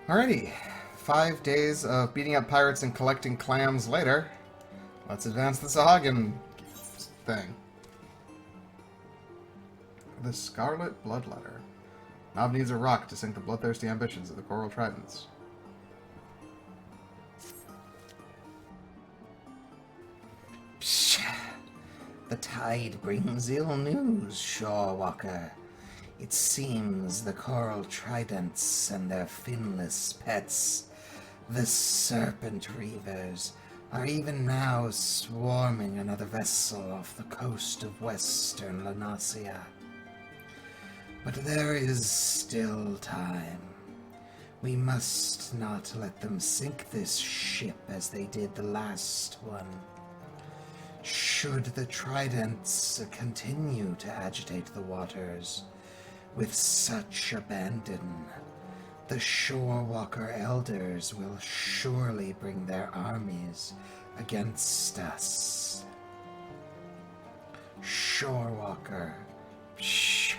Alrighty. 5 days of beating up pirates and collecting clams later. Let's advance the sahagin thing. The Scarlet Bloodletter. Nob needs a rock to sink the bloodthirsty ambitions of the Coral Tridents. Psh! The tide brings ill news, Shorewalker. It seems the coral tridents and their finless pets, the serpent reavers, are even now swarming another vessel off the coast of western Lanasia. But there is still time. We must not let them sink this ship as they did the last one. Should the tridents continue to agitate the waters with such abandon, the Shorewalker elders will surely bring their armies against us. Shorewalker, psh,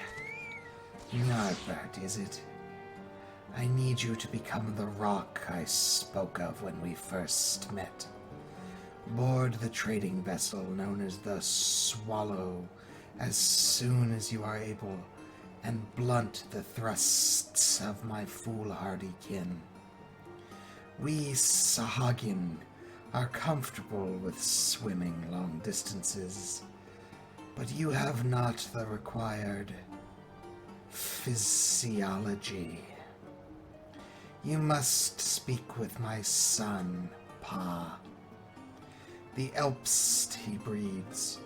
Ny'ardbert, is it? I need you to become the rock I spoke of when we first met. Board the trading vessel known as the Swallow as soon as you are able, and blunt the thrusts of my foolhardy kin. We sahagin are comfortable with swimming long distances, but you have not the required physiology. You must speak with my son, Pa. The Elpst he breeds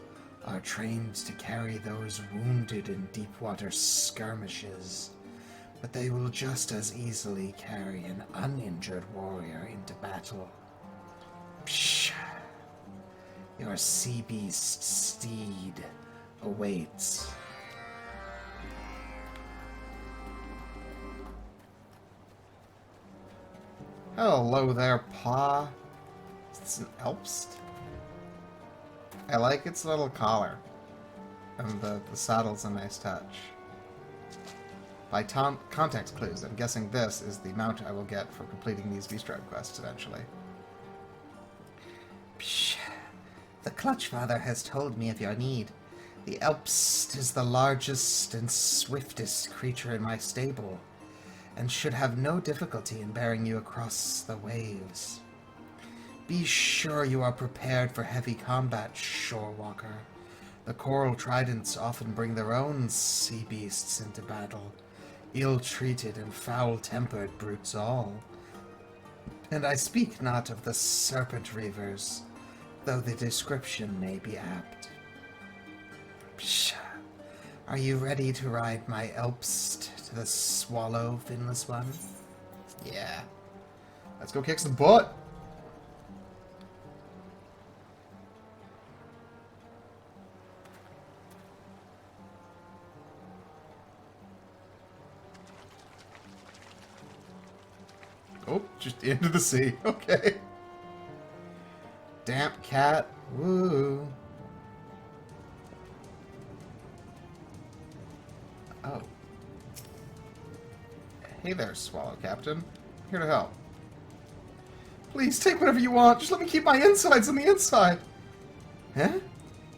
are trained to carry those wounded in deep-water skirmishes, but they will just as easily carry an uninjured warrior into battle. Psh! Your sea beast steed awaits. Hello there, Pa. It's an Elpst. I like its little collar. And the saddle's a nice touch. By context clues, I'm guessing this is the mount I will get for completing these Beast Tribe quests eventually. Psh! The Clutchfather has told me of your need. The Elpst is the largest and swiftest creature in my stable, and should have no difficulty in bearing you across the waves. Be sure you are prepared for heavy combat, Shorewalker. The Coral Tridents often bring their own sea beasts into battle, ill-treated and foul-tempered brutes all. And I speak not of the serpent reavers, though the description may be apt. Psh! Are you ready to ride my Elpst to the Swallow, Finless One? Yeah. Let's go kick some butt! Oh, just into the sea. Okay. Damp cat. Woo. Oh. Hey there, Swallow Captain. Here to help. Please, take whatever you want. Just let me keep my insides on the inside. Huh?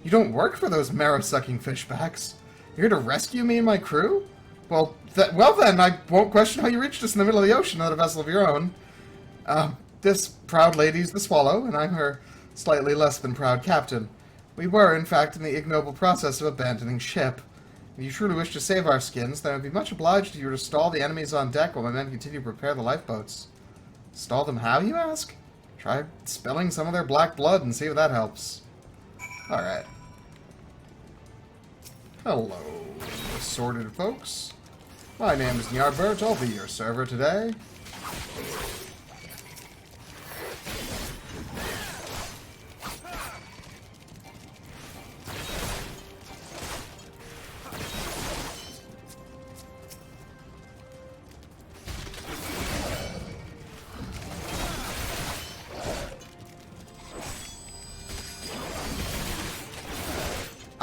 You don't work for those marrow-sucking fishbacks. You're here to rescue me and my crew? Well then, I won't question how you reached us in the middle of the ocean on a vessel of your own. This proud lady's the Swallow, and I'm her slightly less than proud captain. We were, in fact, in the ignoble process of abandoning ship. If you truly wish to save our skins, then I would be much obliged if you were to stall the enemies on deck while my men continue to prepare the lifeboats. Stall them how, you ask? Try spilling some of their black blood and see if that helps. Alright. Hello, assorted folks. My name is Ny'ardbert. I'll be your server today.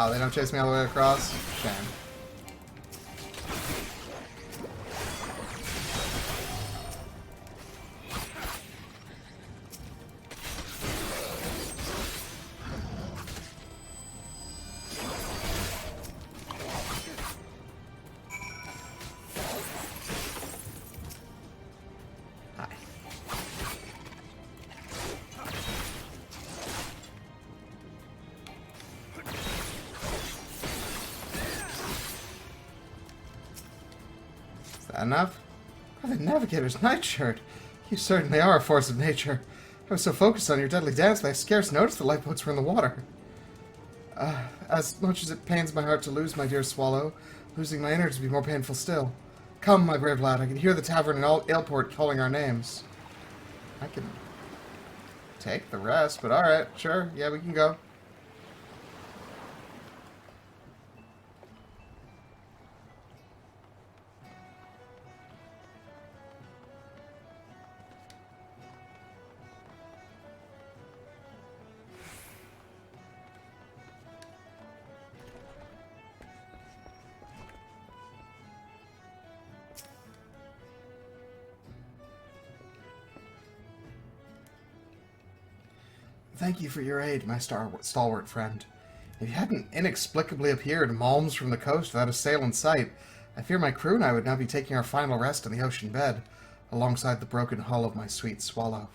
Oh, they don't chase me all the way across? Shame. Enough? Oh, the Navigator's nightshirt. You certainly are a force of nature. I was so focused on your deadly dance that I scarce noticed the lifeboats were in the water. As much as it pains my heart to lose my dear Swallow, losing my innards would be more painful still. Come, my brave lad, I can hear the tavern in Ailport calling our names. I can take the rest, but alright, sure, yeah, we can go. Thank you for your aid, my stalwart friend. If you hadn't inexplicably appeared malms from the coast without a sail in sight, I fear my crew and I would now be taking our final rest on the ocean bed, alongside the broken hull of my sweet Swallow.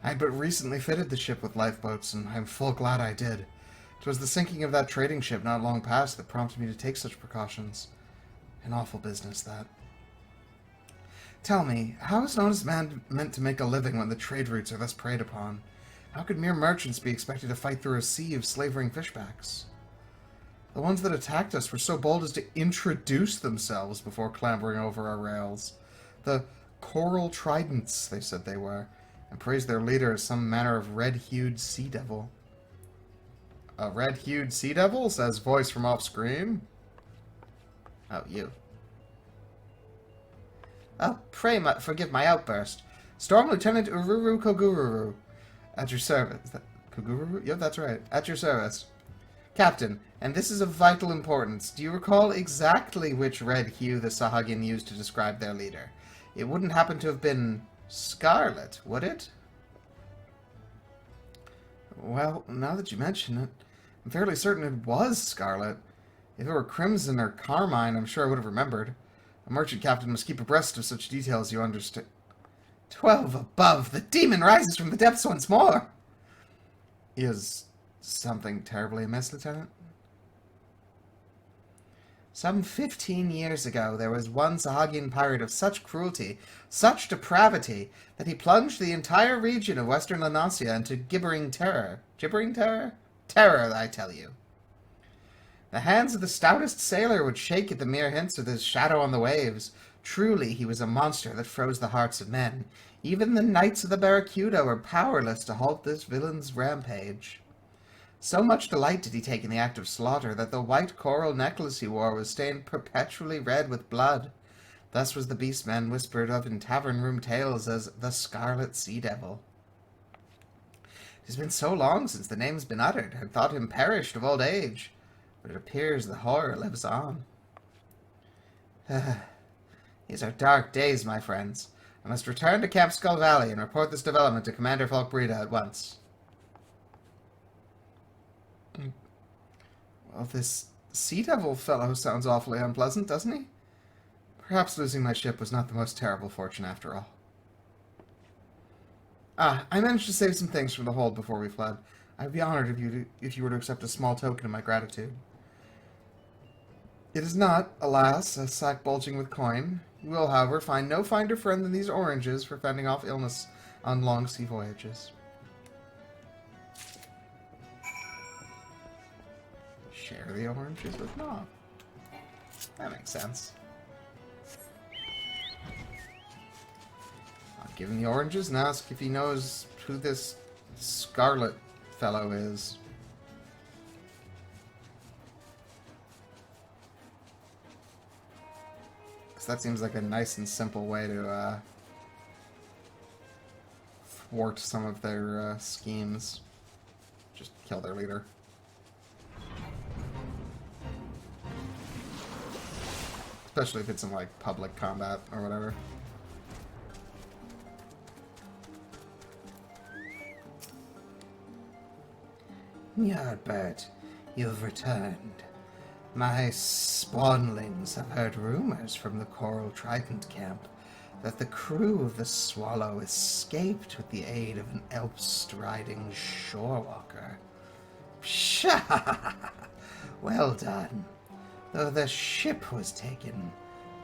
I had but recently fitted the ship with lifeboats, and I am full glad I did. 'Twas the sinking of that trading ship not long past that prompted me to take such precautions. An awful business, that. Tell me, how is an honest man meant to make a living when the trade routes are thus preyed upon? How could mere merchants be expected to fight through a sea of slavering fishbacks? The ones that attacked us were so bold as to introduce themselves before clambering over our rails. The coral tridents, they said they were, and praised their leader as some manner of red-hued sea devil. A red-hued sea devil? Says voice from off-screen. Oh, you. Oh, pray forgive my outburst. Storm Lieutenant Ururu Kogururu. At your service. Is that Kogururu? Yep, that's right. At your service. Captain, and this is of vital importance, do you recall exactly which red hue the Sahagin used to describe their leader? It wouldn't happen to have been scarlet, would it? Well, now that you mention it, I'm fairly certain it was scarlet. If it were crimson or carmine, I'm sure I would have remembered. A merchant captain must keep abreast of such details, you understand. 12 above! The demon rises from the depths once more! Is something terribly amiss, Lieutenant? Some 15 years ago, there was one Sahagin pirate of such cruelty, such depravity, that he plunged the entire region of western Lanasia into gibbering terror. Gibbering terror? Terror, I tell you. The hands of the stoutest sailor would shake at the mere hints of his shadow on the waves. Truly, he was a monster that froze the hearts of men. Even the knights of the Barracuda were powerless to halt this villain's rampage. So much delight did he take in the act of slaughter that the white coral necklace he wore was stained perpetually red with blood. Thus was the beastman whispered of in tavern-room tales as the Scarlet Sea Devil. It has been so long since the name's been uttered, I thought him perished of old age, but it appears the horror lives on. These are dark days, my friends. I must return to Camp Skull Valley and report this development to Commander Falkbreda at once. Well, this Sea Devil fellow sounds awfully unpleasant, doesn't he? Perhaps losing my ship was not the most terrible fortune after all. I managed to save some things from the hold before we fled. I'd be honored if you were to accept a small token of my gratitude. It is not, alas, a sack bulging with coin. You will, however, find no finder friend than these oranges for fending off illness on long sea voyages. Share the oranges with Mom. That makes sense. I'll give him the oranges and ask if he knows who this Scarlet fellow is. Because that seems like a nice and simple way to thwart some of their schemes. Just kill their leader. Especially if it's in, like, public combat or whatever. Ny'ardbert, you've returned. My spawnlings have heard rumors from the Coral Trident camp that the crew of the Swallow escaped with the aid of an elf-striding shorewalker. Pshaw! Well done. Though the ship was taken,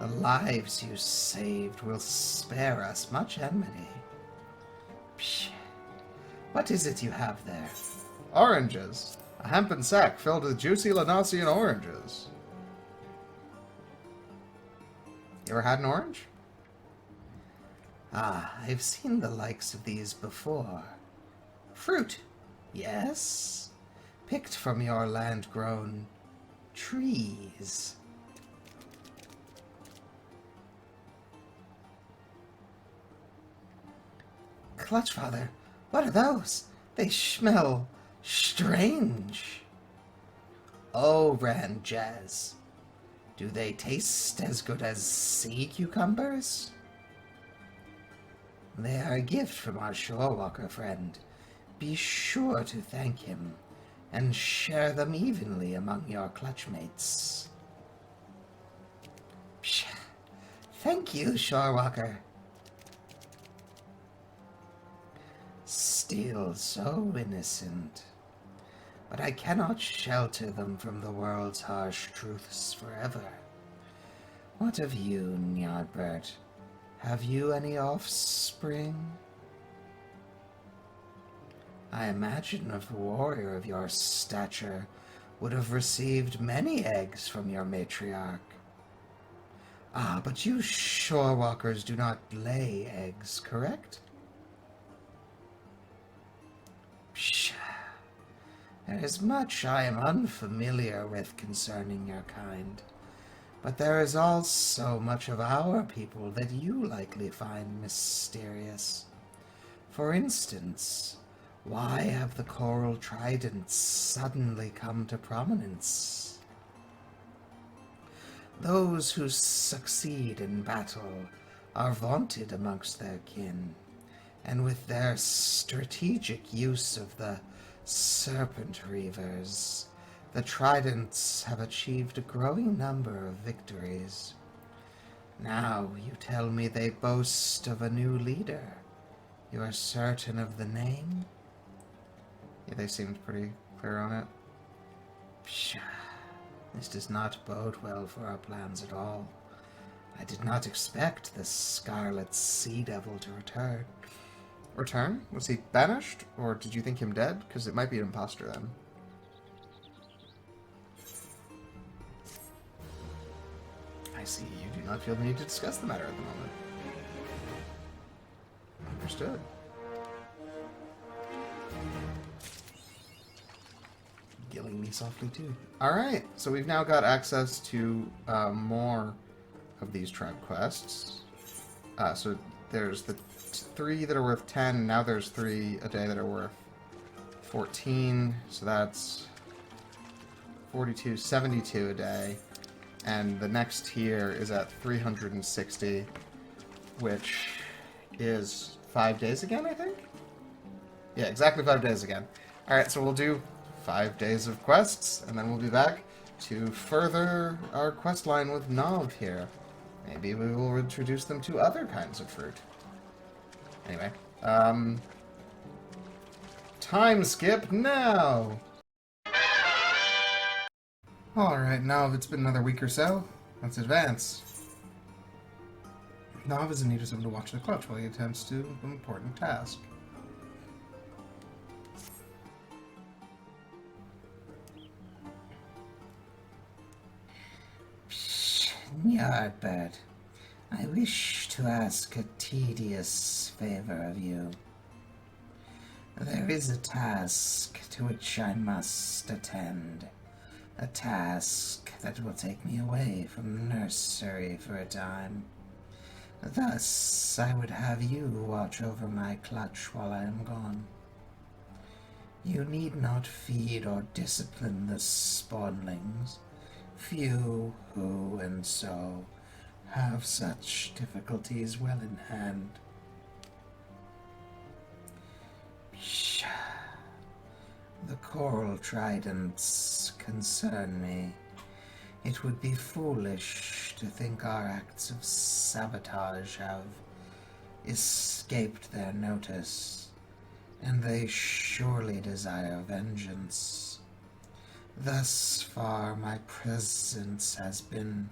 The lives you saved will spare us much enmity. Psh. What is it you have there? Oranges. A hempen sack filled with juicy Lanosian oranges. You ever had an orange? Ah, I've seen the likes of these before. Fruit, yes. Picked from your land-grown trees. Clutchfather, what are those? They smell strange. Oh, Ran Jazz. Do they taste as good as sea cucumbers? They are a gift from our shorewalker friend. Be sure to thank him, and share them evenly among your clutchmates. Psh, thank you, shorewalker. Still so innocent. But I cannot shelter them from the world's harsh truths forever. What of you, Ny'ardbert? Have you any offspring? I imagine a warrior of your stature would have received many eggs from your matriarch. Ah, but you shorewalkers do not lay eggs, correct? Psh. There is much I am unfamiliar with concerning your kind, but there is also much of our people that you likely find mysterious. For instance, why have the coral tridents suddenly come to prominence? Those who succeed in battle are vaunted amongst their kin, and with their strategic use of the serpent reavers, the tridents have achieved a growing number of victories. Now you tell me they boast of a new leader. You are certain of the name? Yeah, they seemed pretty clear on it. Pshaw. This does not bode well for our plans at all. I did not expect the Scarlet Sea Devil to return. Return? Was he banished? Or did you think him dead? Because it might be an imposter then. I see. You do not feel the need to discuss the matter at the moment. Understood. Gilling me softly too. Alright, so we've now got access to more of these tribe quests. So there's the 3 that are worth 10, and now there's 3 a day that are worth 14, so that's 42, 72 a day. And the next tier is at 360, which is 5 days again, I think? Yeah, exactly 5 days again. Alright, so we'll do 5 days of quests, and then we'll be back to further our quest line with Nav here. Maybe we will introduce them to other kinds of fruit. Anyway, time skip now! Alright, Nav, it's been another week or so. Let's advance. Nav is in need of someone to watch the clutch while he attempts to an important task. Ny'ardbert, I wish to ask a tedious favor of you. There is a task to which I must attend. A task that will take me away from the nursery for a time. Thus, I would have you watch over my clutch while I am gone. You need not feed or discipline the spawnlings. Few who, and so, have such difficulties well in hand. Pshaw. The coral tridents concern me. It would be foolish to think our acts of sabotage have escaped their notice, and they surely desire vengeance. Thus far, my presence has been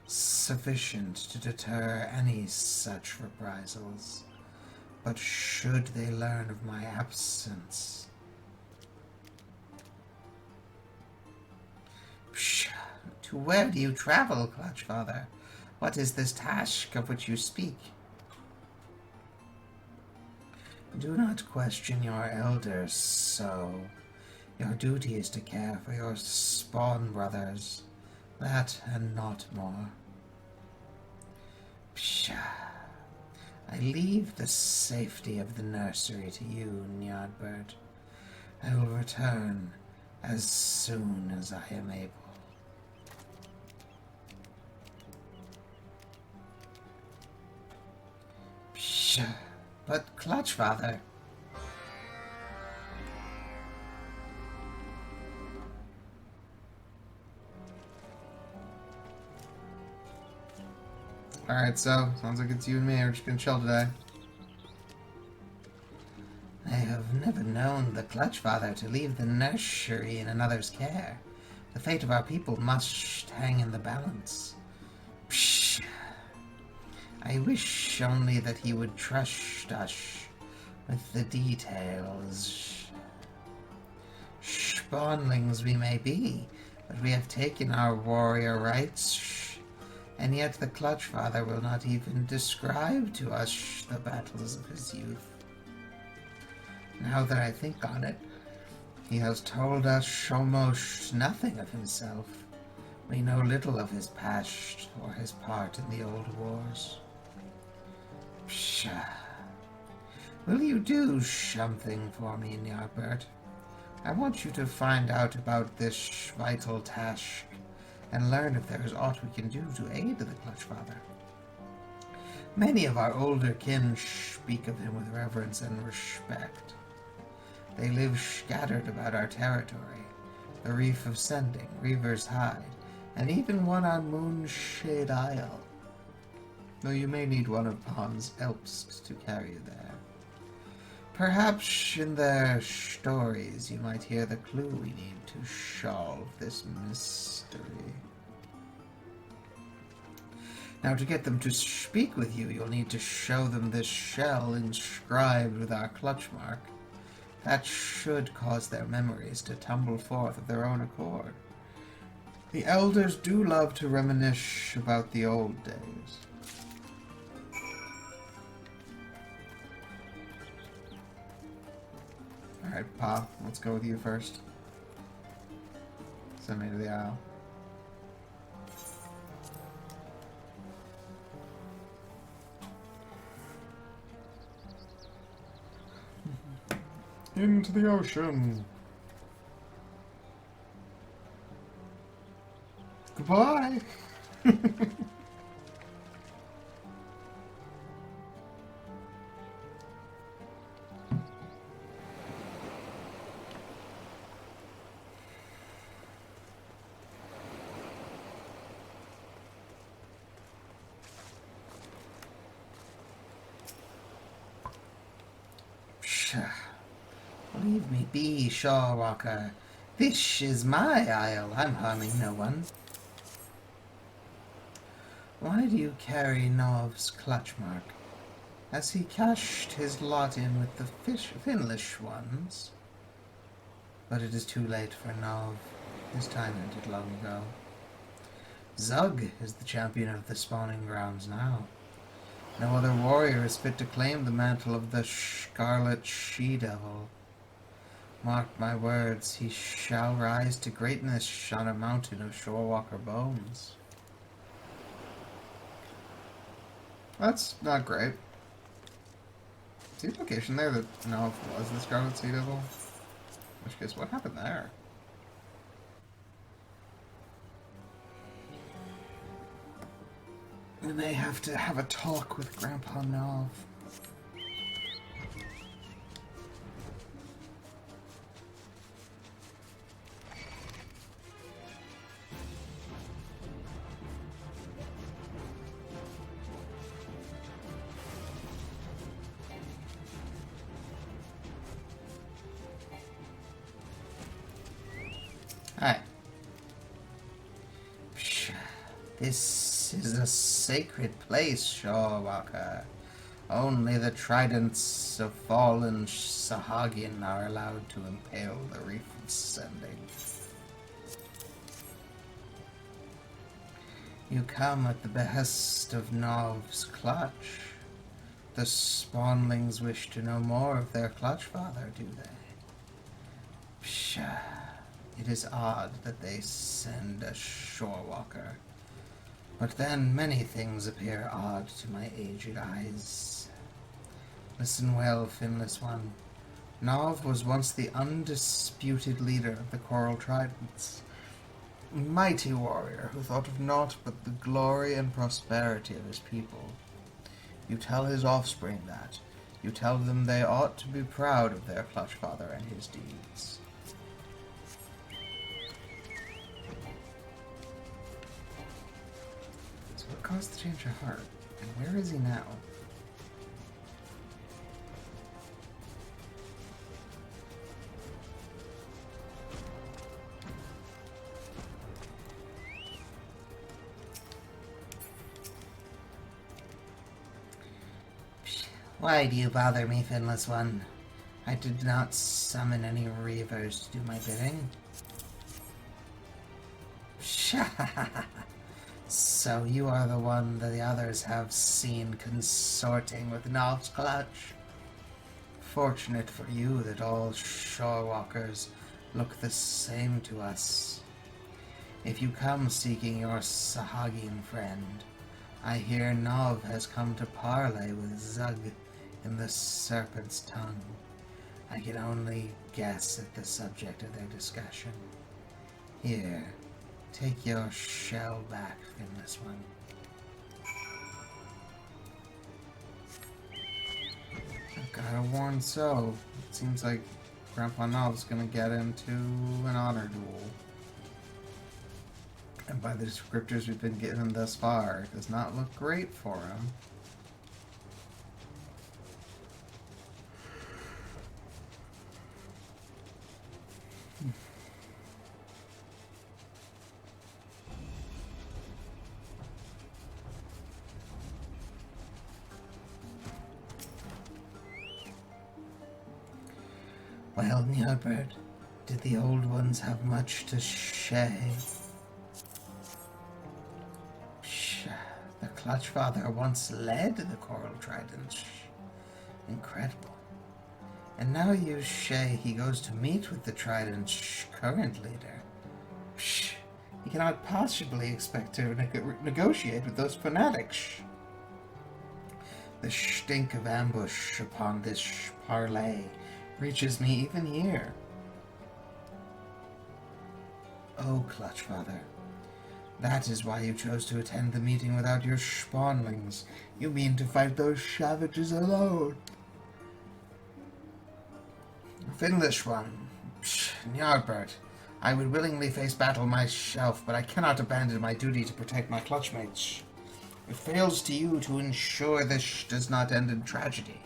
sufficient to deter any such reprisals. But should they learn of my absence... Psh, to where do you travel, Clutchfather? What is this task of which you speak? Do not question your elders so. Your duty is to care for your spawn brothers. That and not more. Pshaw. I leave the safety of the nursery to you, Ny'ardbert. I will return as soon as I am able. Pshaw. But Clutchfather... Alright, so, sounds like it's you and me. We're just gonna chill today. I have never known the Clutchfather to leave the nursery in another's care. The fate of our people must hang in the balance. Psh. I wish only that he would trust us with the details. Spawnlings we may be, but we have taken our warrior rights. And yet the Clutchfather will not even describe to us the battles of his youth. Now that I think on it, he has told us almost nothing of himself. We know little of his past or his part in the old wars. Pshaw. Will you do something for me, Ny'ardbert? I want you to find out about this vital task and learn if there is aught we can do to aid the Clutchfather. Many of our older kin speak of him with reverence and respect. They live scattered about our territory, the Reef of Sending, Reaver's Hide, and even one on Moonshade Isle, though you may need one of Pond's Elps to carry you there. Perhaps in their stories you might hear the clue we need to solve this mystery. Now, to get them to speak with you, you'll need to show them this shell inscribed with our clutch mark. That should cause their memories to tumble forth of their own accord. The elders do love to reminisce about the old days. Alright, Pa, let's go with you first. Send me to the aisle. Into the ocean. Goodbye. Leave me be, Shawwalker. This is my isle. I'm harming no one. Why do you carry Nov's clutch mark? Has he cashed his lot in with the Finlish ones? But it is too late for Nov. His time ended long ago. Zug is the champion of the spawning grounds now. No other warrior is fit to claim the mantle of the Scarlet She-Devil. Mark my words, he shall rise to greatness on a mountain of Shorewalker bones. That's not great. Is the implication there that Nov was the Scarlet Sea-Devil? In which case, what happened there? We may have to have a talk with Grandpa Nov. Hi. This This is a sacred place, Shawwalker. Only the tridents of fallen sahagin are allowed to impale the reef ascending. You come at the behest of Nov's clutch. The spawnlings wish to know more of their clutch father, do they? Pshaw. It is odd that they send a shorewalker. But then many things appear odd to my aged eyes. Listen well, finless one. Nov was once the undisputed leader of the Coral Tridents. Mighty warrior who thought of naught but the glory and prosperity of his people. You tell his offspring that. You tell them they ought to be proud of their clutch father and his deeds. So what caused the change of heart? And where is he now? Why do you bother me, finless one? I did not summon any reavers to do my bidding. So you are the one that the others have seen consorting with Nov's clutch. Fortunate for you that all shorewalkers look the same to us. If you come seeking your sahagin friend, I hear Nov has come to parley with Zug in the serpent's tongue. I can only guess at the subject of their discussion. Here, take your shell back, finless one. I've got a warn so. It seems like Grandpa Nov's gonna get into an honor duel. And by the descriptors we've been getting thus far, it does not look great for him. Well, Ny'ardbert, did the old ones have much to say? The Clutch Father once led the Coral Tridents. Incredible. And now you say he goes to meet with the Trident's current leader. He cannot possibly expect to negotiate with those fanatics. The stink of ambush upon this parley reaches me even here. Oh, Clutch Father. That is why you chose to attend the meeting without your spawnlings. You mean to fight those savages alone. Finless one, Ny'ardbert, I would willingly face battle myself, but I cannot abandon my duty to protect my clutchmates. It fails to you to ensure this does not end in tragedy.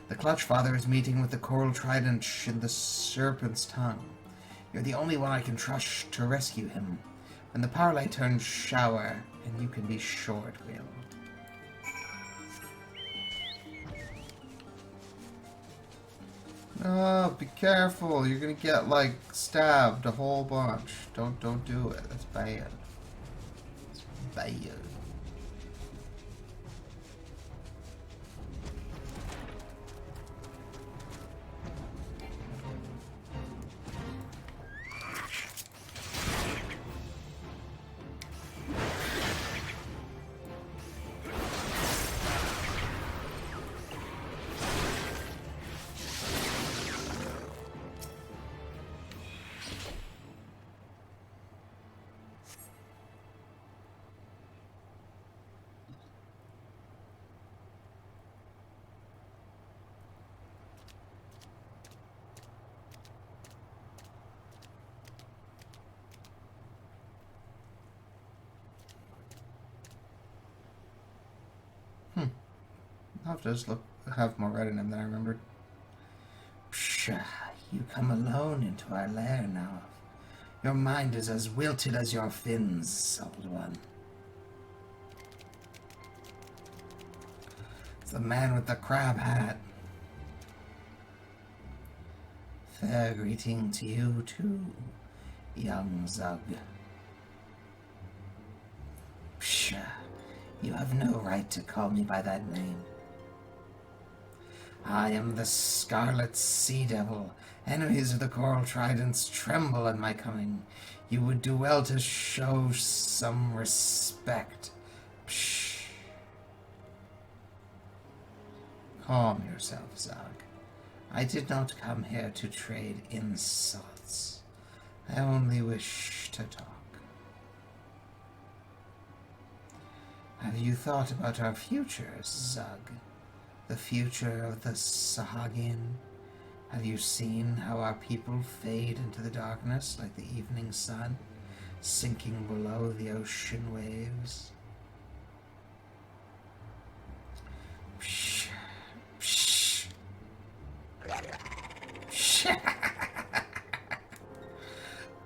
The Clutch Father is meeting with the Coral Trident in the Serpent's Tongue. You're the only one I can trust to rescue him. When the parley turns sour, and you can be sure it will. Oh, be careful. You're gonna get, like, stabbed a whole bunch. Don't do it. That's bad. It's bad. Nov does have more red in him than I remembered. Pshaw, you come alone into our lair now. Your mind is as wilted as your fins, old one. the man with the crab hat. Fair greeting to you too, young Zug. Pshaw, you have no right to call me by that name. I am the Scarlet Sea Devil. Enemies of the Coral Tridents tremble at my coming. You would do well to show some respect. Psh. Calm yourself, Zug. I did not come here to trade insults. I only wish to talk. Have you thought about our futures, Zug? The future of the Sahagin? Have you seen how our people fade into the darkness like the evening sun, sinking below the ocean waves? Psh, psh. Psh.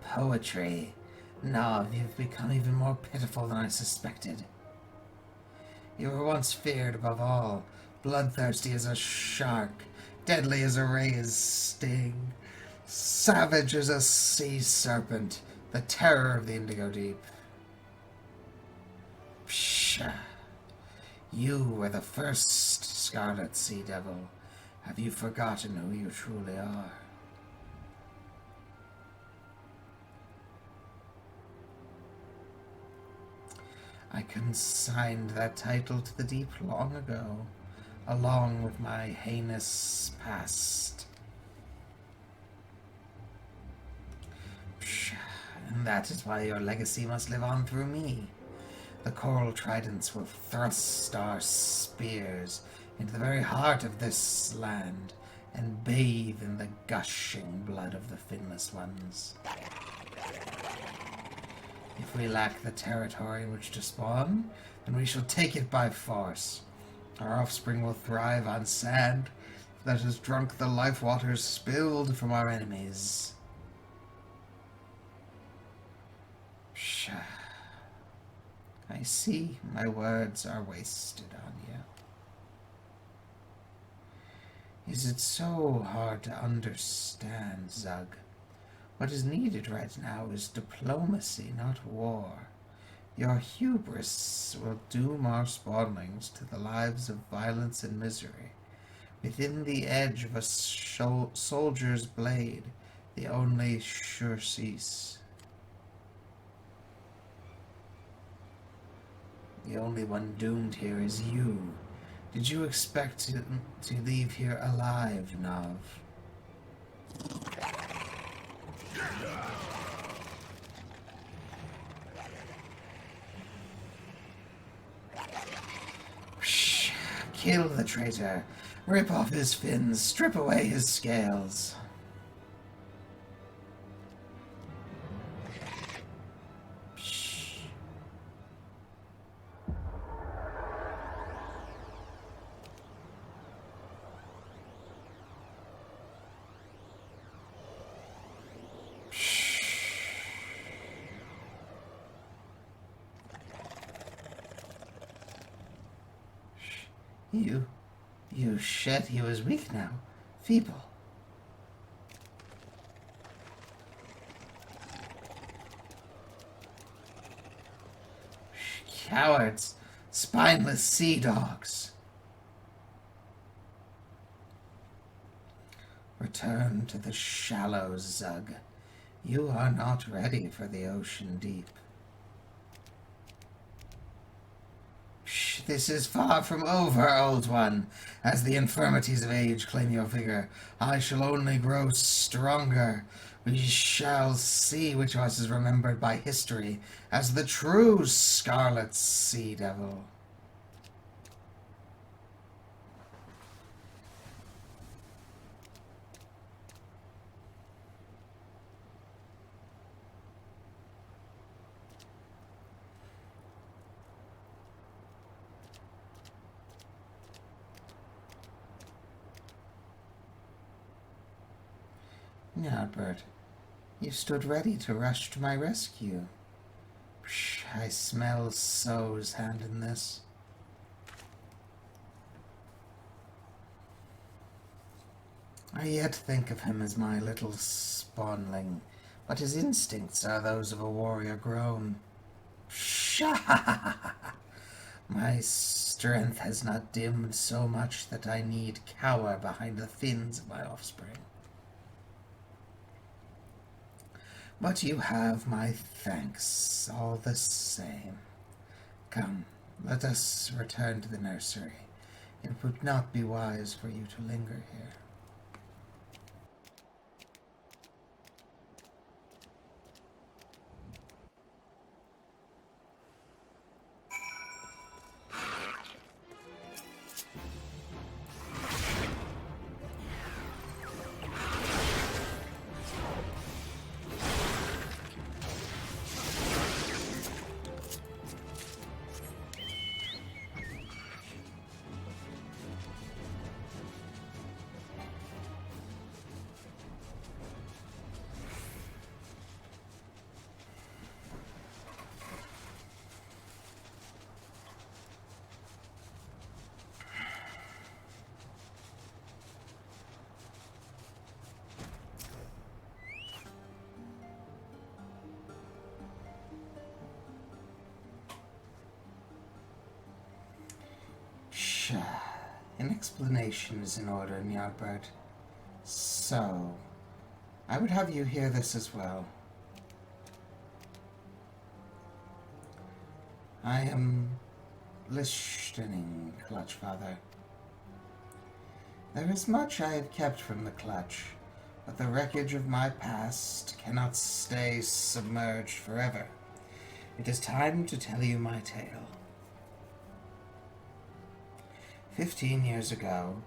Poetry. Nav, you've become even more pitiful than I suspected. You were once feared above all, bloodthirsty as a shark, deadly as a ray's sting, savage as a sea serpent, the terror of the Indigo Deep. Pshaw. You were the first Scarlet Sea Devil. Have you forgotten who you truly are? I consigned that title to the deep long ago, along with my heinous past. And that is why your legacy must live on through me. The Coral Tridents will thrust our spears into the very heart of this land and bathe in the gushing blood of the finless ones. If we lack the territory in which to spawn, then we shall take it by force. Our offspring will thrive on sand that has drunk the life waters spilled from our enemies. Pshaw. I see my words are wasted on you. Is it so hard to understand, Zug? What is needed right now is diplomacy, not war. Your hubris will doom our spawnlings to the lives of violence and misery. Within the edge of a soldier's blade, the only sure cease. The only one doomed here is you. Did you expect to leave here alive, Nav? Kill the traitor. Rip off his fins. Strip away his scales. You said he was weak now. Feeble. Cowards. Spineless sea dogs. Return to the shallows, Zug. You are not ready for the ocean deep. This is far from over, old one. As the infirmities of age claim your vigor, I shall only grow stronger. We shall see which of us is remembered by history as the true Scarlet Sea Devil. Ny'ardbert, you stood ready to rush to my rescue. Psh, I smell So's hand in this. I yet think of him as my little spawnling, but his instincts are those of a warrior grown. Pshaw! My strength has not dimmed so much that I need cower behind the fins of my offspring. But you have my thanks all the same. Come, let us return to the nursery. It would not be wise for you to linger here. An explanation is in order, Ny'ardbert. So, I would have you hear this as well. I am listening, Clutchfather. There is much I have kept from the Clutch, but the wreckage of my past cannot stay submerged forever. It is time to tell you my tale. 15 years ago,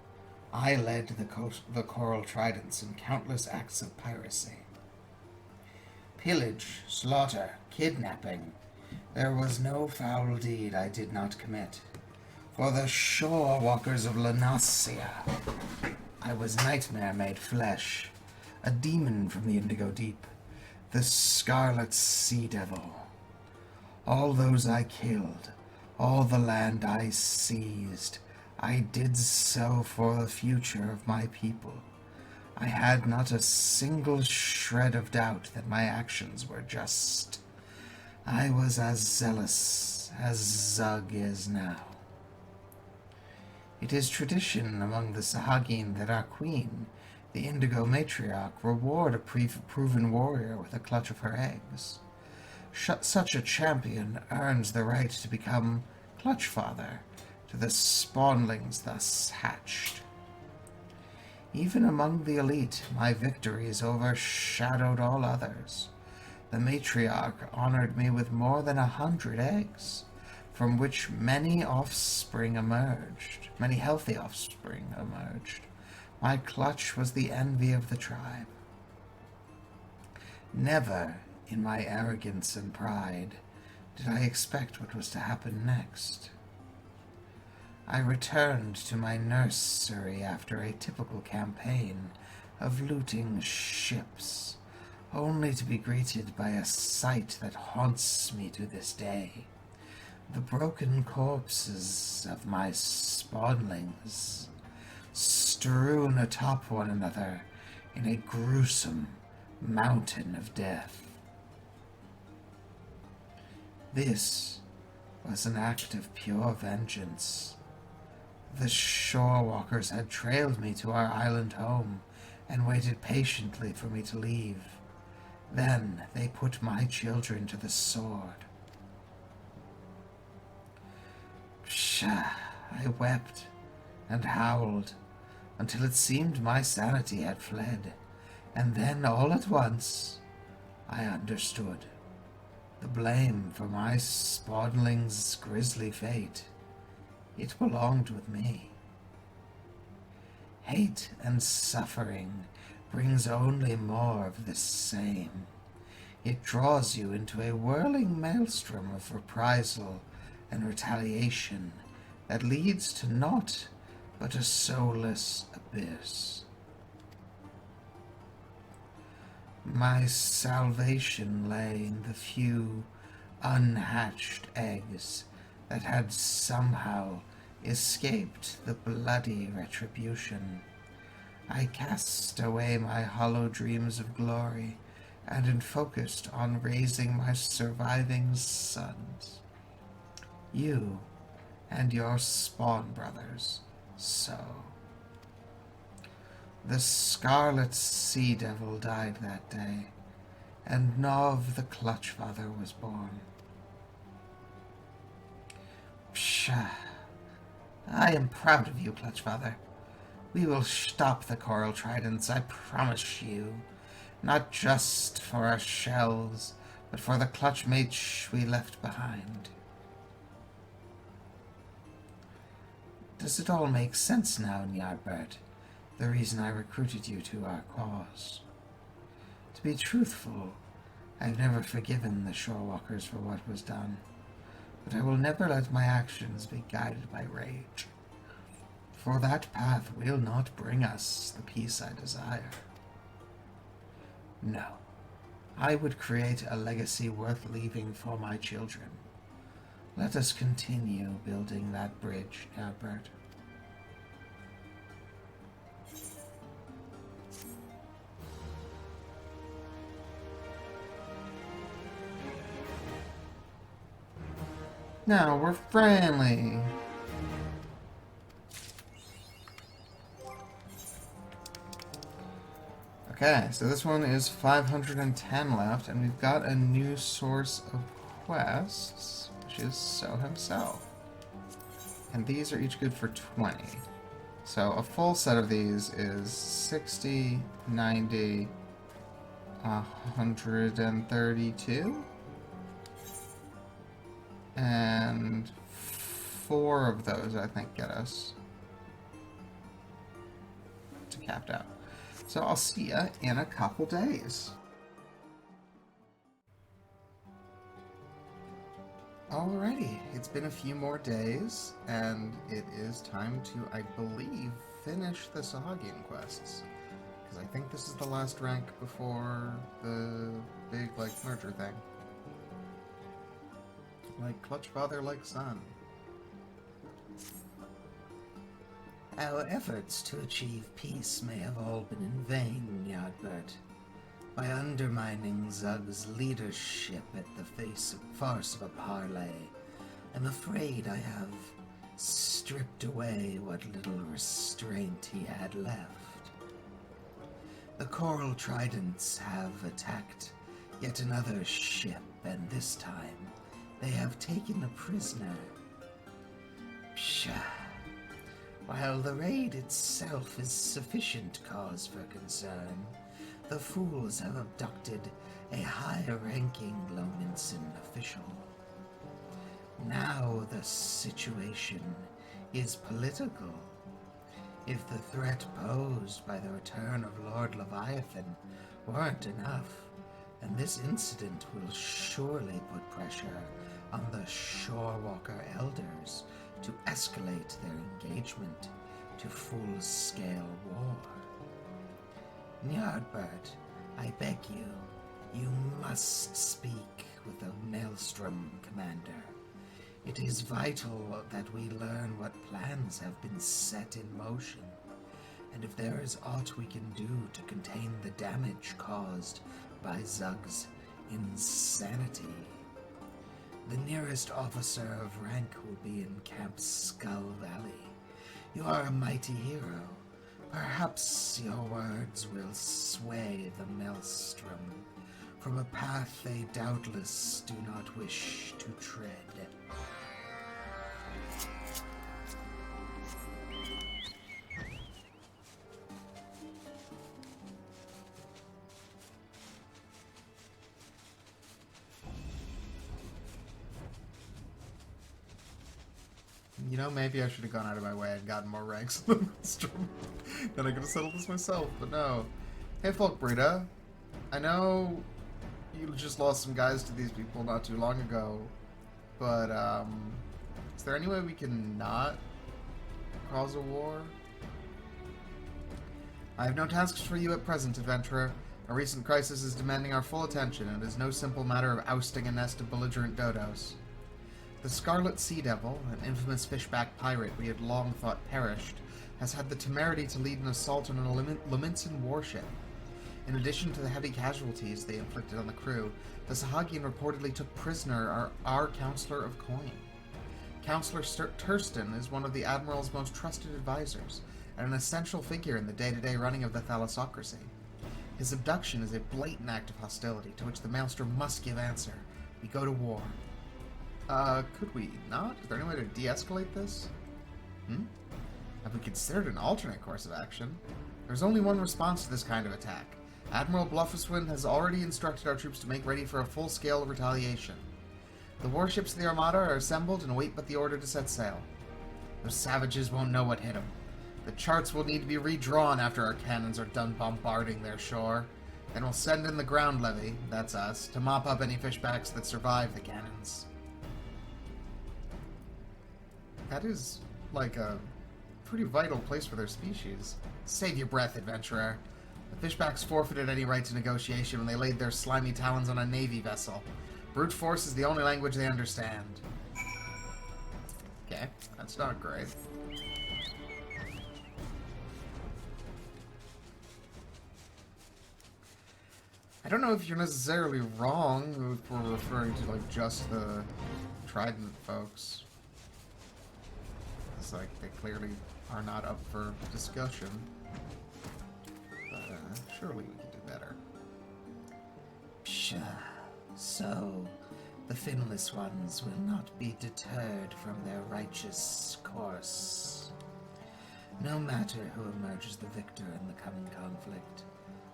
I led the Coral Tridents in countless acts of piracy. Pillage, slaughter, kidnapping. There was no foul deed I did not commit. For the shore walkers of Lanasia, I was nightmare made flesh, a demon from the Indigo Deep, the Scarlet Sea Devil. All those I killed, all the land I seized, I did so for the future of my people. I had not a single shred of doubt that my actions were just. I was as zealous as Zug is now. It is tradition among the Sahagin that our queen, the Indigo Matriarch, reward a proven warrior with a clutch of her eggs. Such a champion earns the right to become Clutchfather to the spawnlings thus hatched. Even among the elite, my victories overshadowed all others. The matriarch honored me with more than 100 eggs, from which many healthy offspring emerged. My clutch was the envy of the tribe. Never, in my arrogance and pride, did I expect what was to happen next. I returned to my nursery after a typical campaign of looting ships, only to be greeted by a sight that haunts me to this day. The broken corpses of my spawnlings, strewn atop one another in a gruesome mountain of death. This was an act of pure vengeance. The shorewalkers had trailed me to our island home and waited patiently for me to leave. Then they put my children to the sword. Pshaw! I wept and howled until it seemed my sanity had fled, and then all at once I understood. The blame for my spawnling's grisly fate, it belonged with me. Hate and suffering brings only more of the same. It draws you into a whirling maelstrom of reprisal and retaliation that leads to naught but a soulless abyss. My salvation lay in the few unhatched eggs that had somehow escaped the bloody retribution. I cast away my hollow dreams of glory and am focused on raising my surviving sons. You and your spawn brothers. So. The Scarlet Sea Devil died that day, and Nov the Clutchfather was born. Pshaw. I am proud of you, Clutchfather. We will stop the coral tridents, I promise you. Not just for our shells, but for the clutchmates we left behind. Does it all make sense now, Ny'ardbert? The reason I recruited you to our cause. To be truthful, I've never forgiven the Shorewalkers for what was done, but I will never let my actions be guided by rage. For that path will not bring us the peace I desire. No, I would create a legacy worth leaving for my children. Let us continue building that bridge, Ny'ardbert. Now we're friendly. Okay, so this one is 510 left, and we've got a new source of quests, which is So himself. And these are each good for 20. So a full set of these is 60, 90, 132? And 4 of those, I think, get us to capped out. So I'll see ya in a couple days. Alrighty, it's been a few more days, and it is time to, I believe, finish the sahagin quests. Because I think this is the last rank before the big, merger thing. Like clutch father, like son. Our efforts to achieve peace may have all been in vain, Ny'ardbert. By undermining Zug's leadership at the farce of a parley, I'm afraid I have stripped away what little restraint he had left. The Coral Tridents have attacked yet another ship, and this time they have taken a prisoner. Pshaw. While the raid itself is sufficient cause for concern, the fools have abducted a high-ranking Lominson official. Now the situation is political. If the threat posed by the return of Lord Leviathan weren't enough, then this incident will surely put pressure on the Shorewalker elders to escalate their engagement to full-scale war. Ny'ardbert, I beg you, you must speak with the Maelstrom commander. It is vital that we learn what plans have been set in motion, and if there is aught we can do to contain the damage caused by Zug's insanity. The nearest officer of rank will be in Camp Skull Valley. You are a mighty hero. Perhaps your words will sway the Maelstrom from a path they doubtless do not wish to tread. You know, maybe I should have gone out of my way and gotten more ranks in the Maelstrom. Then I could have settled this myself, but no. Hey, Folkbrita. I know you just lost some guys to these people not too long ago, but, is there any way we can not cause a war? I have no tasks for you at present, adventurer. A recent crisis is demanding our full attention, and it is no simple matter of ousting a nest of belligerent dodos. The Scarlet Sea Devil, an infamous fishback pirate we had long thought perished, has had the temerity to lead an assault on a Luminson warship. In addition to the heavy casualties they inflicted on the crew, the Sahagin reportedly took prisoner our Counselor of Coin. Counselor Turston is one of the Admiral's most trusted advisors, and an essential figure in the day-to-day running of the thalassocracy. His abduction is a blatant act of hostility to which the Maelstrom must give answer. We go to war. Could we not? Is there any way to de-escalate this? Have we considered an alternate course of action? There's only one response to this kind of attack. Admiral Bluffiswin has already instructed our troops to make ready for a full-scale retaliation. The warships of the Armada are assembled and await but the order to set sail. Those savages won't know what hit them. The charts will need to be redrawn after our cannons are done bombarding their shore. Then we'll send in the ground levy, that's us, to mop up any fishbacks that survive the cannons. That is, like, a pretty vital place for their species. Save your breath, adventurer. The fishbacks forfeited any right to negotiation when they laid their slimy talons on a navy vessel. Brute force is the only language they understand. Okay, that's not great. I don't know if you're necessarily wrong if we're referring to, like, just the Trident folks. It's like, they clearly are not up for discussion. But, surely we can do better. Pshaw. So, the finless ones will not be deterred from their righteous course. No matter who emerges the victor in the coming conflict,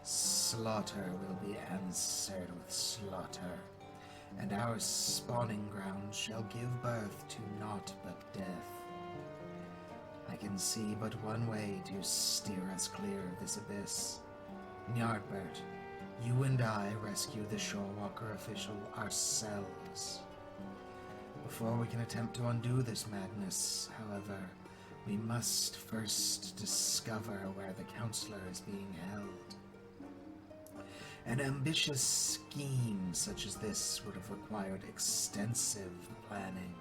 slaughter will be answered with slaughter, and our spawning ground shall give birth to naught but death. I can see but one way to steer us clear of this abyss. Ny'ardbert, you and I rescue the Shorewalker official ourselves. Before we can attempt to undo this madness, however, we must first discover where the Counselor is being held. An ambitious scheme such as this would have required extensive planning,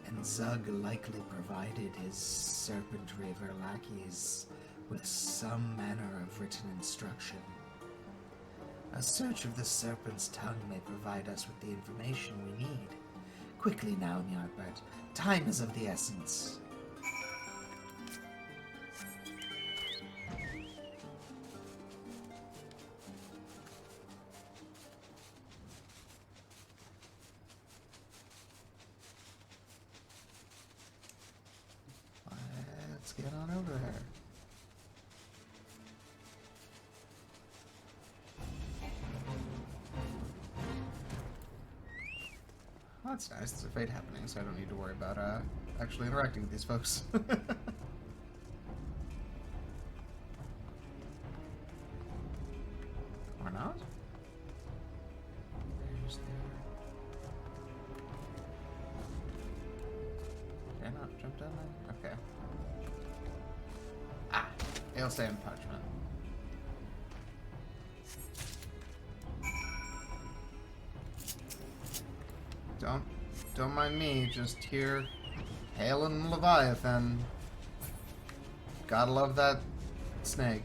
and Zug likely provided his Serpent Raver lackeys with some manner of written instruction. A search of the Serpent's tongue may provide us with the information we need. Quickly now, Ny'ardbert. Time is of the essence. Let's get on over there. Well, that's nice. There's a fate happening, so I don't need to worry about actually interacting with these folks. Or not? There's Can I not jump down there? Okay. Ah! Ale sand parchment. Don't mind me, just here hailing Leviathan. Gotta love that snake.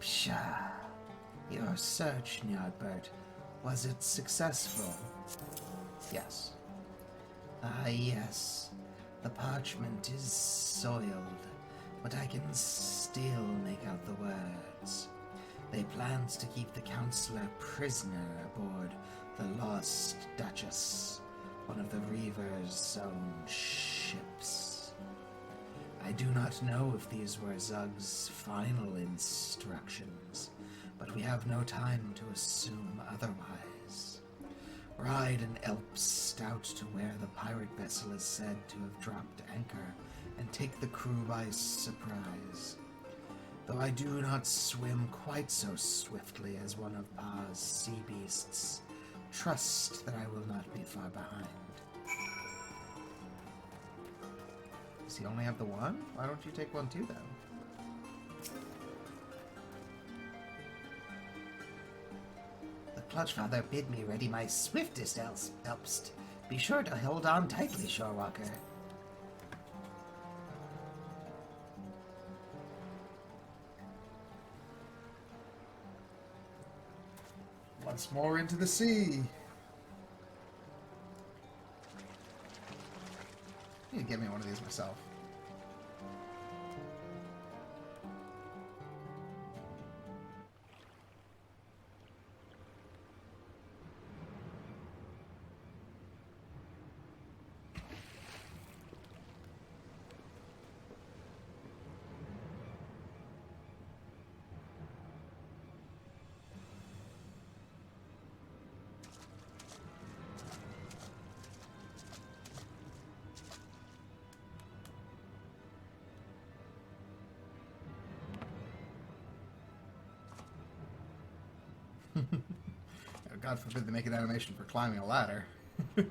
Pshaw. Your search, Ny'ardbert, was it successful? Yes. Ah, yes. The parchment is soiled, but I can still make out the words. They planned to keep the Counselor prisoner aboard the Lost Duchess, one of the Reaver's own ships. I do not know if these were Zug's final instructions, but we have no time to assume otherwise. Ride an Elp stout to where the pirate vessel is said to have dropped anchor, and take the crew by surprise. Though I do not swim quite so swiftly as one of Pa's sea beasts, trust that I will not be far behind. Does he only have the one? Why don't you take one too, then? The Clutchfather bid me ready my swiftest elpst. Be sure to hold on tightly, Shorewalker. Once more into the sea. I need to get me one of these myself. God forbid they make an animation for climbing a ladder. Oh,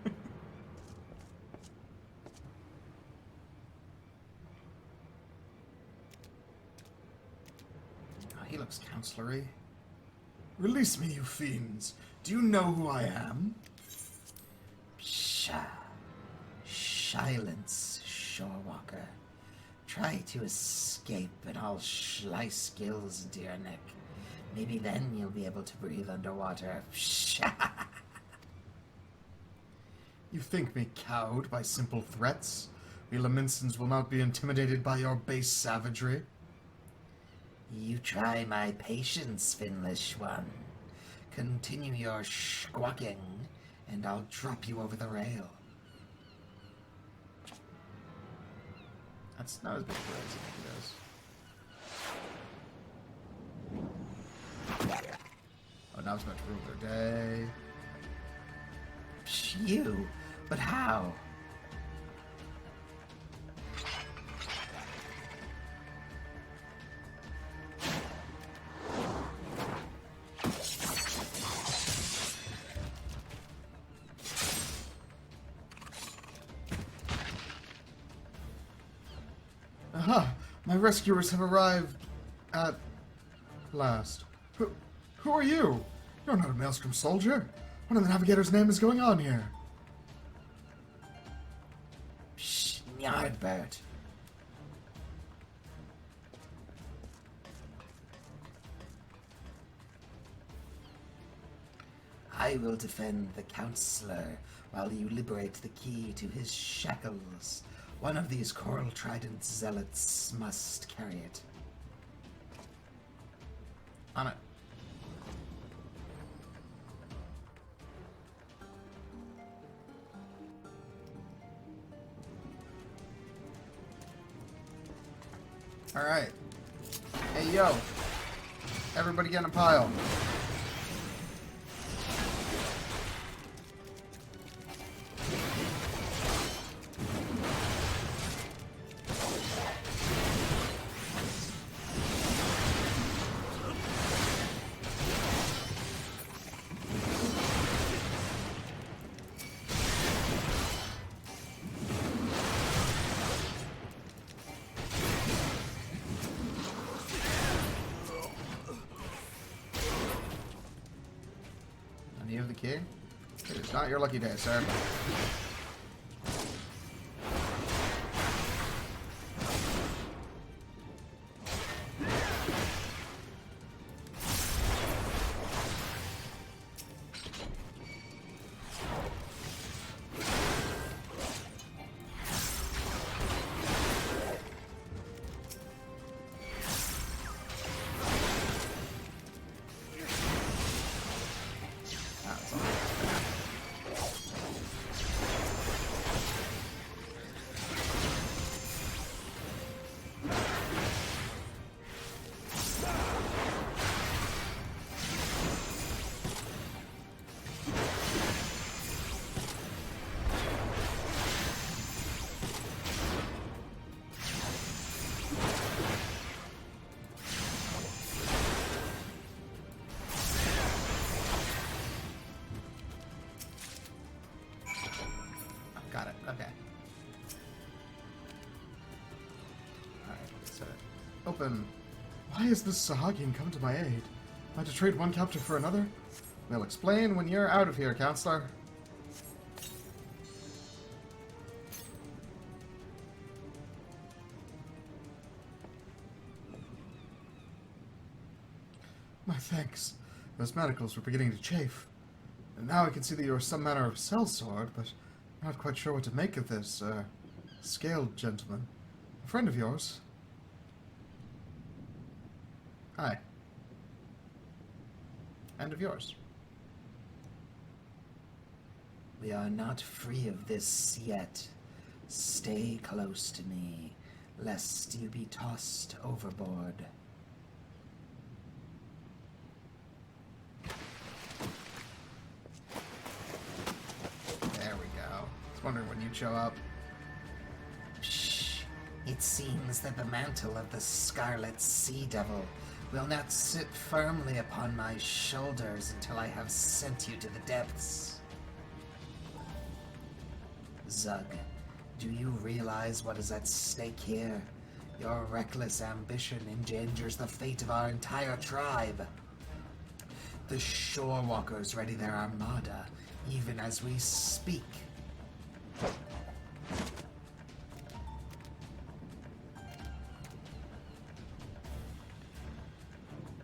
he looks counselory. Release me, you fiends. Do you know who I am? Psha. Silence, Shorewalker. Try to escape and I'll slice gills into your neck. Maybe then you'll be able to breathe underwater. Psha. You think me cowed by simple threats? We Laminsons will not be intimidated by your base savagery. You try my patience, Finlish one. Continue your squawking, and I'll drop you over the rail. That's not as big a deal as it is. Oh, now it's about to rule their day. Psh, you? But how? Aha! My rescuers have arrived at last. Who are you? You're not a Maelstrom soldier. What in the Navigator's name is going on here? Psh, Ny'ardbert. I will defend the Counselor while you liberate the key to his shackles. One of these Coral Trident zealots must carry it. On it. Alright. Hey, yo. Everybody get in a pile. You have the key? It is not your lucky day, sir. Okay. Alright, set it. Open. Why has this sahagin come to my aid? Am I to trade one captive for another? We'll explain when you're out of here, counselor. My thanks. Those manacles were beginning to chafe. And now I can see that you are some manner of sellsword, but I'm not quite sure what to make of this, scaled gentleman. A friend of yours? Hi. And of yours. We are not free of this yet. Stay close to me, lest you be tossed overboard. There we go. I was wondering when you'd show up. Shh. It seems that the mantle of the Scarlet Sea Devil will not sit firmly upon my shoulders until I have sent you to the depths. Zug, do you realize what is at stake here? Your reckless ambition endangers the fate of our entire tribe. The Shorewalkers ready their armada, even as we speak.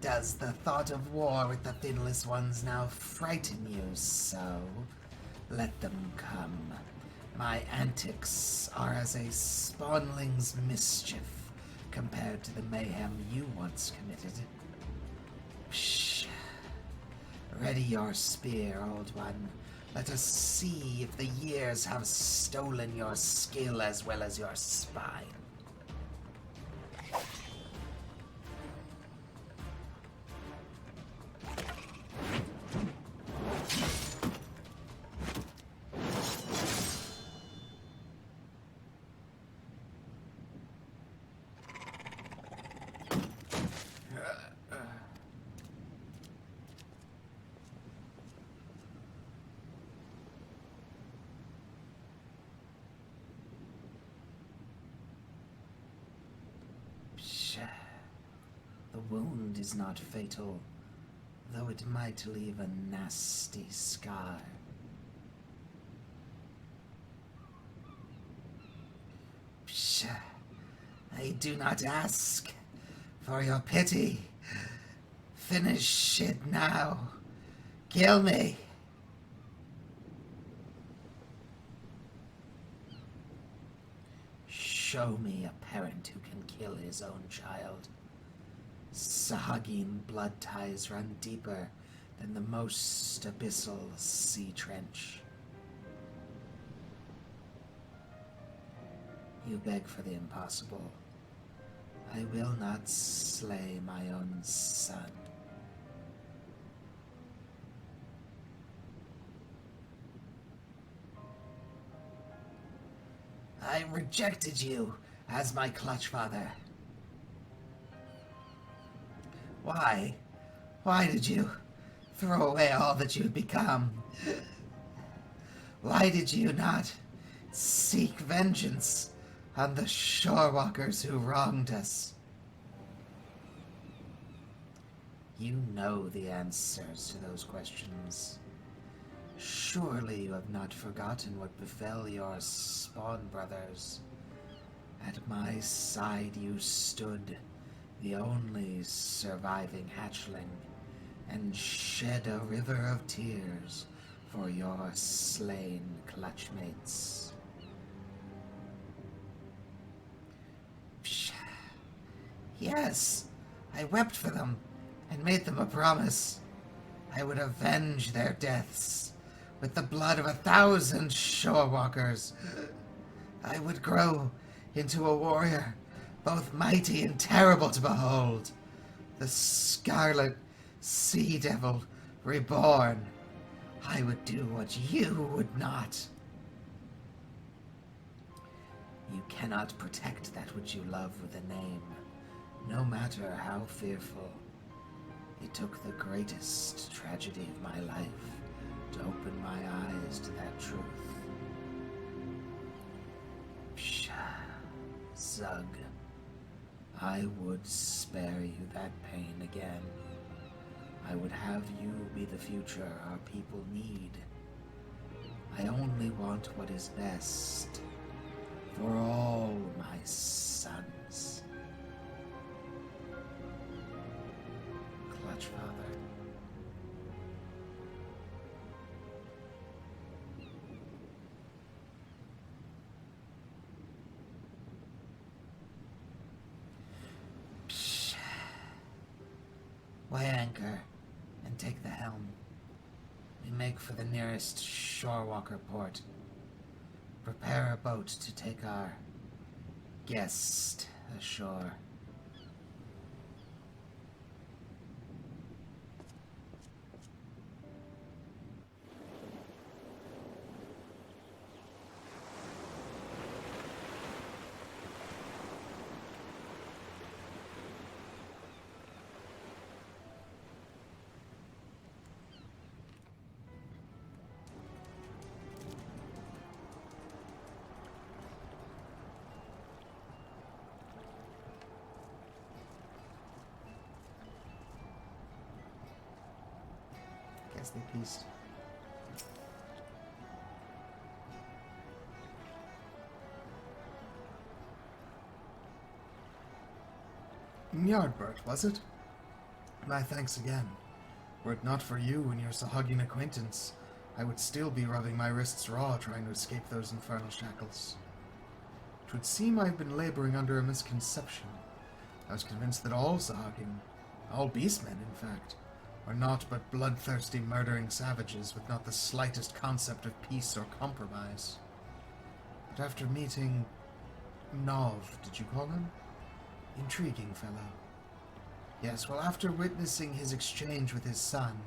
Does the thought of war with the Finless Ones now frighten you so? Let them come. My antics are as a spawnling's mischief compared to the mayhem you once committed. Psh. Ready your spear, old one. Let us see if the years have stolen your skill as well as your spine. The wound is not fatal, though it might leave a nasty scar. Psh, I do not ask for your pity. Finish it now. Kill me. Show me a parent who can kill his own child. Sahagin blood ties run deeper than the most abyssal sea trench. You beg for the impossible. I will not slay my own son. I rejected you as my clutch father. Why? Why did you throw away all that you'd become? Why did you not seek vengeance on the Shorewalkers who wronged us? You know the answers to those questions. Surely you have not forgotten what befell your spawn brothers. At my side you stood, the only surviving hatchling, and shed a river of tears for your slain clutchmates. Psh. Yes, I wept for them and made them a promise. I would avenge their deaths with the blood of 1,000 Shorewalkers. I would grow into a warrior, both mighty and terrible to behold. The Scarlet Sea Devil reborn. I would do what you would not. You cannot protect that which you love with a name, no matter how fearful. It took the greatest tragedy of my life to open my eyes to that truth. Zug. I would spare you that pain again. I would have you be the future our people need. I only want what is best for all my sons. Clutch, Father. Weigh anchor and take the helm. We make for the nearest shorewalker port. Prepare a boat to take our guest ashore. Guess they pieced. Ny'ardbert, was it? My thanks again. Were it not for you and your sahagin acquaintance, I would still be rubbing my wrists raw trying to escape those infernal shackles. It would seem I've been laboring under a misconception. I was convinced that all sahagin, all beastmen in fact, are naught but bloodthirsty murdering savages with not the slightest concept of peace or compromise. But after meeting Nov, did you call him? Intriguing fellow. Yes, well, after witnessing his exchange with his son,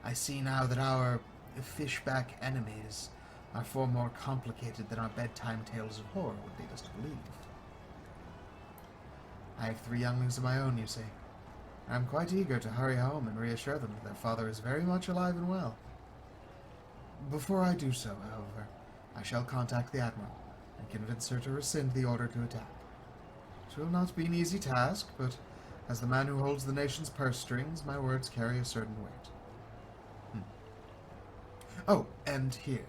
I see now that our fishback enemies are far more complicated than our bedtime tales of horror would lead us to believe. I have 3 younglings of my own, you see. I am quite eager to hurry home and reassure them that their father is very much alive and well. Before I do so, however, I shall contact the Admiral and convince her to rescind the order to attack. It will not be an easy task, but as the man who holds the nation's purse strings, my words carry a certain weight. Oh, and here.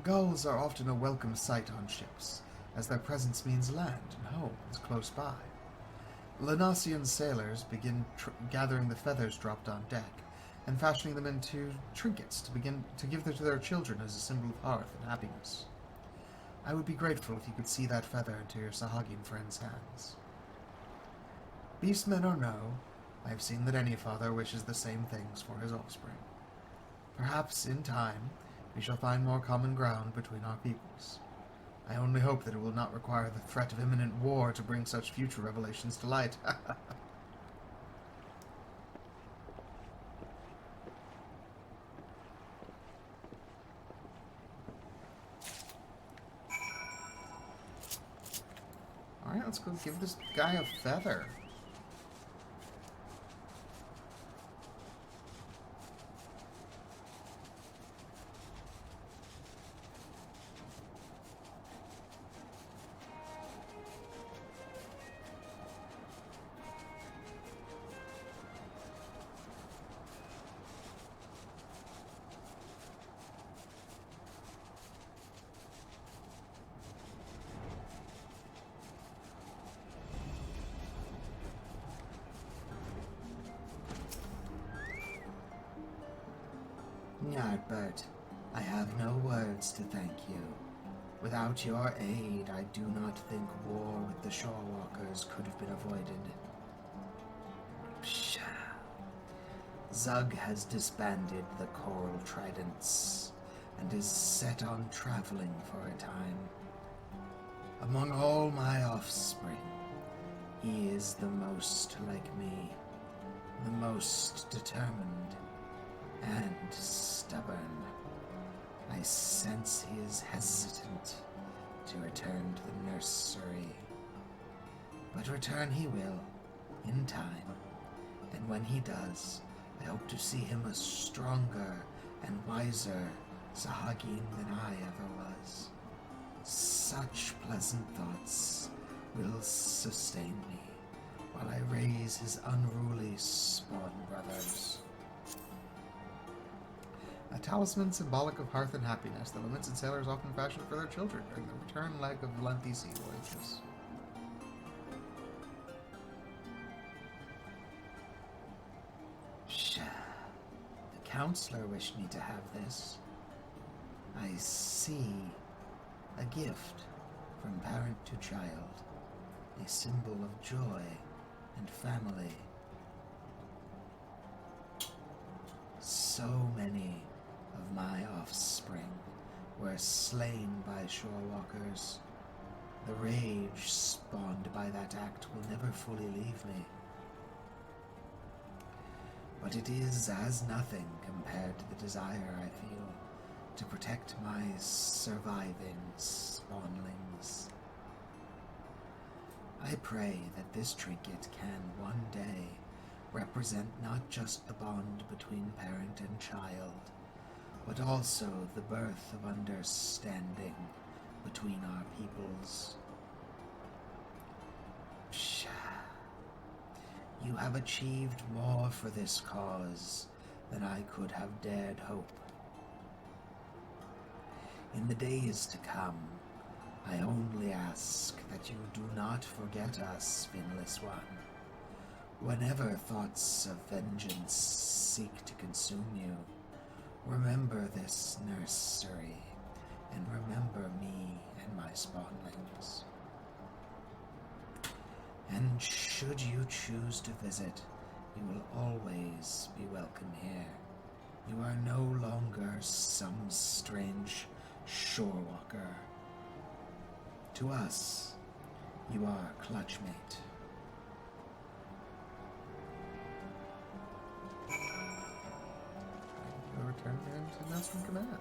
Gulls are often a welcome sight on ships, as their presence means land and home is close by. Lanasian sailors begin gathering the feathers dropped on deck and fashioning them into trinkets to give them to their children as a symbol of hearth and happiness. I would be grateful if you could see that feather into your sahagin friend's hands. Beastmen or no, I have seen that any father wishes the same things for his offspring. Perhaps, in time, we shall find more common ground between our peoples. I only hope that it will not require the threat of imminent war to bring such future revelations to light. Alright, let's go give this guy a feather. Ny'ardbert, I have no words to thank you. Without your aid, I do not think war with the shorewalkers could have been avoided. Pshaw. Zug has disbanded the Coral Tridents and is set on traveling for a time. Among all my offspring, he is the most like me, the most determined and stubborn. I sense he is hesitant to return to the nursery. But return he will, in time. And when he does, I hope to see him a stronger and wiser sahagin than I ever was. Such pleasant thoughts will sustain me while I raise his unruly spawn brothers. A talisman symbolic of hearth and happiness that women and sailors often fashion for their children during the return leg of lengthy sea voyages. The counselor wished me to have this. I see a gift from parent to child, a symbol of joy and family. So many of my offspring were slain by shorewalkers. The rage spawned by that act will never fully leave me. But it is as nothing compared to the desire I feel to protect my surviving spawnlings. I pray that this trinket can one day represent not just the bond between parent and child, but also the birth of understanding between our peoples. You have achieved more for this cause than I could have dared hope. In the days to come, I only ask that you do not forget us, Finless One. Whenever thoughts of vengeance seek to consume you, remember this nursery, and remember me and my spawnlings. And should you choose to visit, you will always be welcome here. You are no longer some strange shorewalker. To us, you are clutchmate. You'll return to notes from command.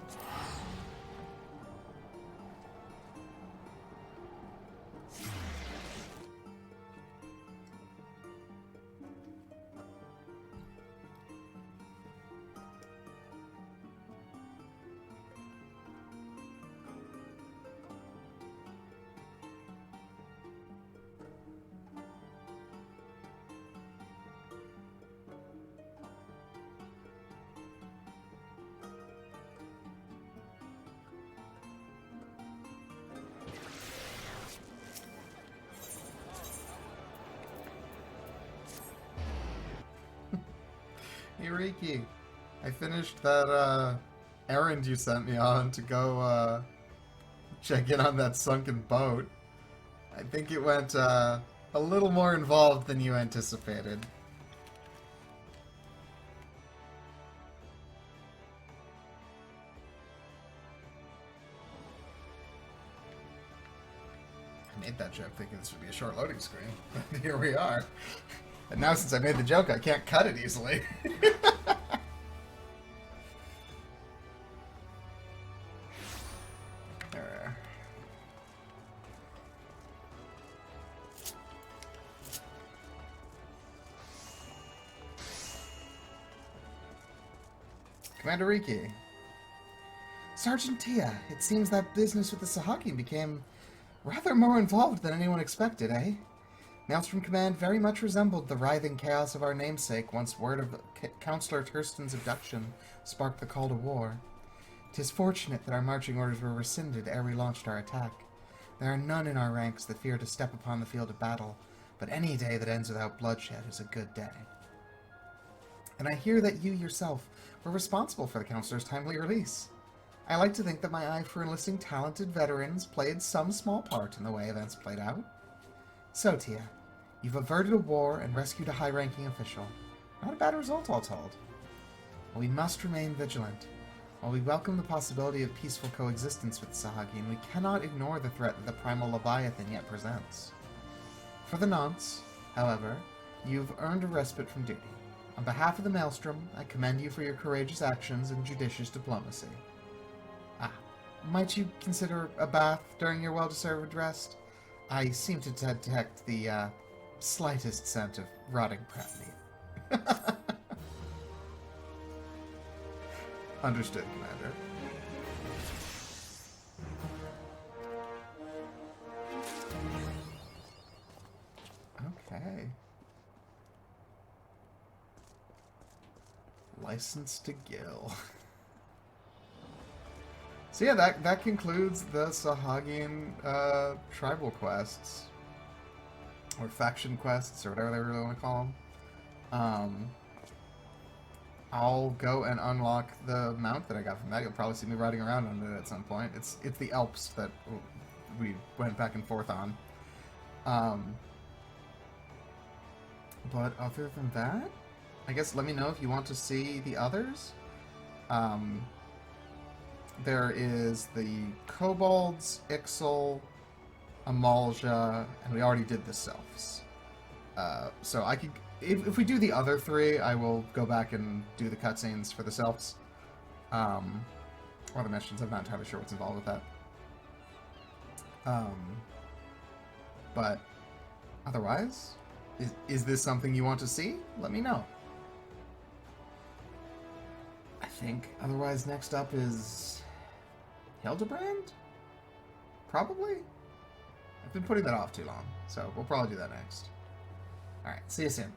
Eureki, I finished that errand you sent me on to go check in on that sunken boat. I think it went a little more involved than you anticipated. I made that joke thinking this would be a short loading screen. Here we are. And now since I made the joke, I can't cut it easily. There. Commander Riki. Sergeant Tia, it seems that business with the sahagin became rather more involved than anyone expected, eh? Maelstrom Command very much resembled the writhing chaos of our namesake once word of Counselor Thurston's abduction sparked the call to war. 'Tis fortunate that our marching orders were rescinded ere we launched our attack. There are none in our ranks that fear to step upon the field of battle, but any day that ends without bloodshed is a good day. And I hear that you yourself were responsible for the Counselor's timely release. I like to think that my eye for enlisting talented veterans played some small part in the way events played out. So, Tia, you've averted a war and rescued a high-ranking official. Not a bad result, all told. But we must remain vigilant. While we welcome the possibility of peaceful coexistence with the Sahagin, we cannot ignore the threat that the primal Leviathan yet presents. For the nonce, however, you've earned a respite from duty. On behalf of the Maelstrom, I commend you for your courageous actions and judicious diplomacy. Might you consider a bath during your well-deserved rest? I seem to detect the slightest scent of rotting prep meat. Understood, Commander. License to Gill. So yeah, that concludes the Sahagin tribal quests. Or faction quests, or whatever they really want to call them. I'll go and unlock the mount that I got from that. You'll probably see me riding around on it at some point. It's the Alps that we went back and forth on. But other than that, I guess let me know if you want to see the others. There is the Kobolds, Ixal, Amalja, and we already did the Selfs. So I could, if we do the other three, I will go back and do the cutscenes for the Selfs. Or the missions. I'm not entirely sure what's involved with that. But otherwise, is this something you want to see? Let me know. I think otherwise next up is Ny'ardbert? Probably? I've been putting that off too long, so we'll probably do that next. Alright, see you soon.